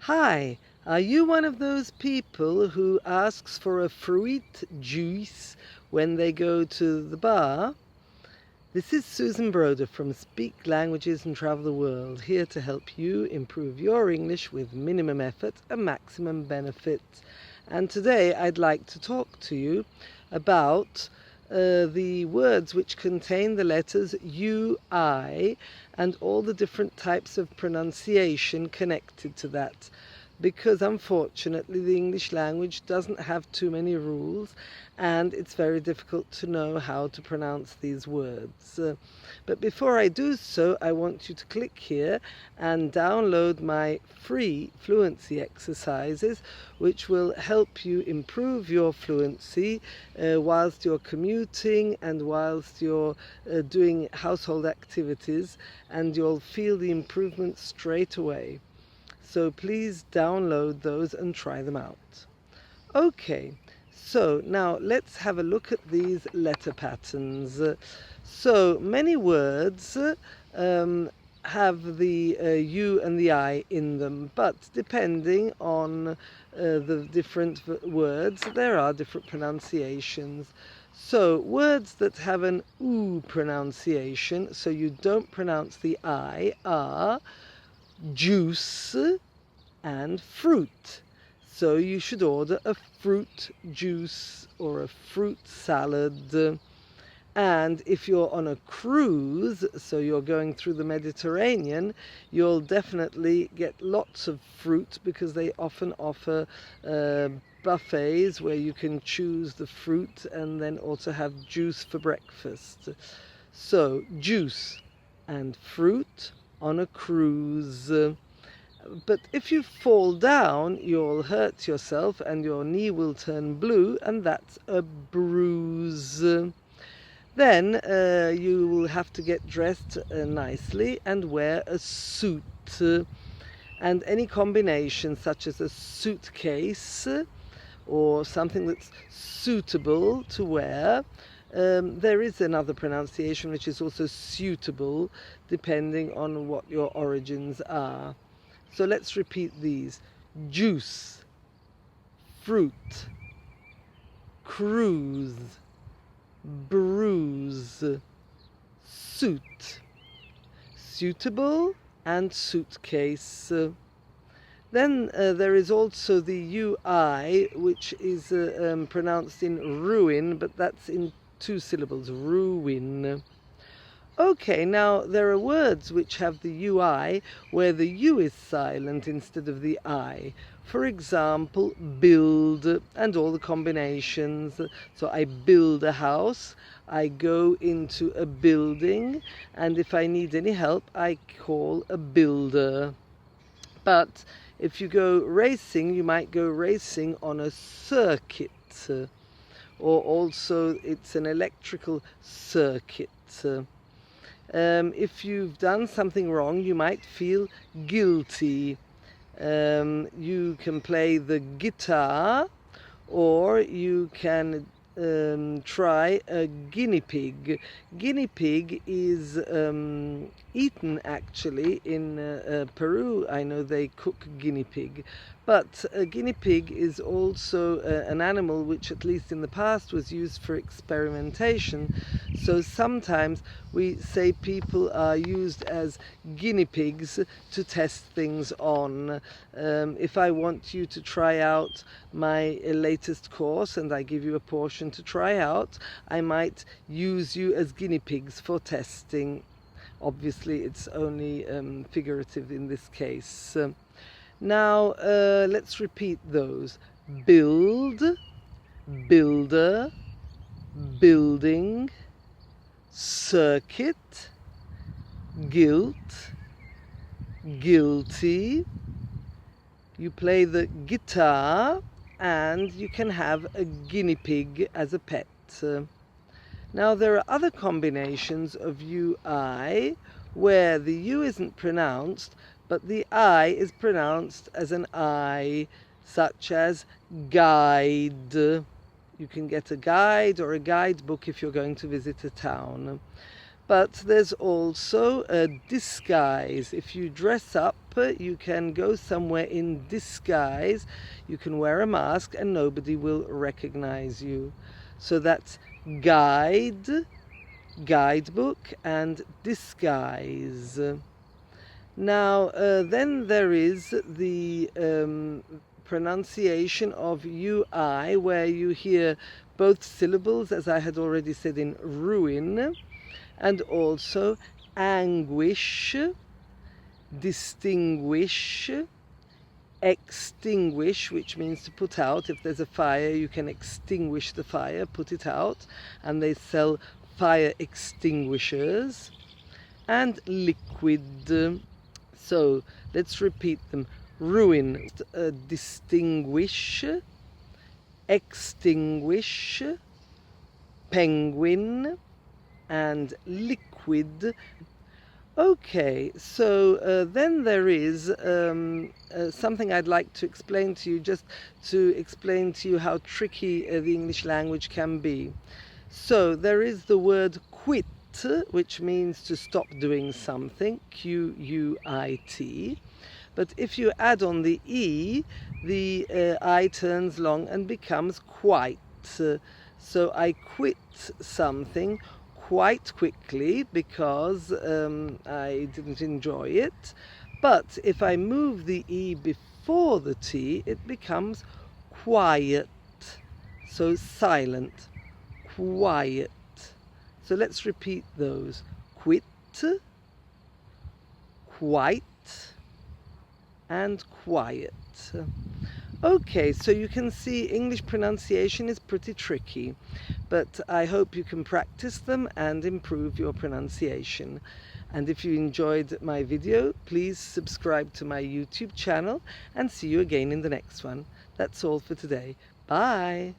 Hi, are you one of those people who asks for a frUit juice when they go to the bar? This is Susan Broder from Speak Languages and Travel the World, here to help you improve your English with minimum effort and maximum benefit. And today I'd like to talk to you about the words which contain the letters U, I, and all the different types of pronunciation connected to that. Because unfortunately the English language doesn't have too many rules and it's very difficult to know how to pronounce these words. But before I do so, I want you to click here and download my free fluency exercises, which will help you improve your fluency whilst you're commuting and whilst you're doing household activities, and you'll feel the improvement straight away. So please download those and try them out. Okay, so now let's have a look at these letter patterns. So many words have the U and the I in them, but depending on the different words, there are different pronunciations. So words that have an oo pronunciation, so you don't pronounce the I, are juice and fruit. So you should order a fruit juice or a fruit salad. And if you're on a cruise, so you're going through the Mediterranean, you'll definitely get lots of fruit because they often offer buffets where you can choose the fruit and then also have juice for breakfast. So juice and fruit on a cruise. But if you fall down, you'll hurt yourself and your knee will turn blue, and that's a bruise. Then you will have to get dressed nicely and wear a suit. And any combination such as a suitcase or something that's suitable to wear. There is another pronunciation which is also suitable depending on what your origins are. So let's repeat these. Juice, fruit, cruise, bruise, suit, suitable, and suitcase. Then there is also the UI, which is pronounced in ruin, but that's in 2 syllables, ruin. Okay, now there are words which have the UI where the U is silent instead of the I. For example, build and all the combinations. So I build a house, I go into a building, and if I need any help, I call a builder. But if you go racing, you might go racing on a circuit, or also it's an electrical circuit. If you've done something wrong, you might feel guilty. You can play the guitar, or you can try a guinea pig. Guinea pig is eaten actually in Peru. I know they cook guinea pig. But a guinea pig is also an animal which, at least in the past, was used for experimentation. So sometimes we say people are used as guinea pigs to test things on. If I want you to try out my latest course and I give you a portion to try out, I might use you as guinea pigs for testing. Obviously, it's only figurative in this case. Now, let's repeat those. Build, builder, building, circuit, guilt, guilty. You play the guitar, and you can have a guinea pig as a pet. Now, there are other combinations of UI where the U isn't pronounced, but the I is pronounced as an I, such as guide. You can get a guide or a guidebook if you're going to visit a town. But there's also a disguise. If you dress up, you can go somewhere in disguise. You can wear a mask and nobody will recognize you. So that's guide, guidebook, and disguise. Now, then there is the pronunciation of UI, where you hear both syllables, as I had already said in ruin, and also anguish, distinguish, extinguish, which means to put out. If there's a fire, you can extinguish the fire, put it out, and they sell fire extinguishers. And liquid. So let's repeat them. Ruin, distinguish, extinguish, penguin, and liquid. Okay, so then there is something I'd like to explain to you, just to explain to you how tricky the English language can be. So there is the word quit, which means to stop doing something, Q-U-I-T. But if you add on the E, the I turns long and becomes quite. So I quit something quite quickly because I didn't enjoy it. But if I move the E before the T, it becomes quiet. So silent, quiet. So let's repeat those. Quit, quite, and quiet. Okay, so you can see English pronunciation is pretty tricky, but I hope you can practice them and improve your pronunciation. And if you enjoyed my video, please subscribe to my YouTube channel and see you again in the next one. That's all for today. Bye!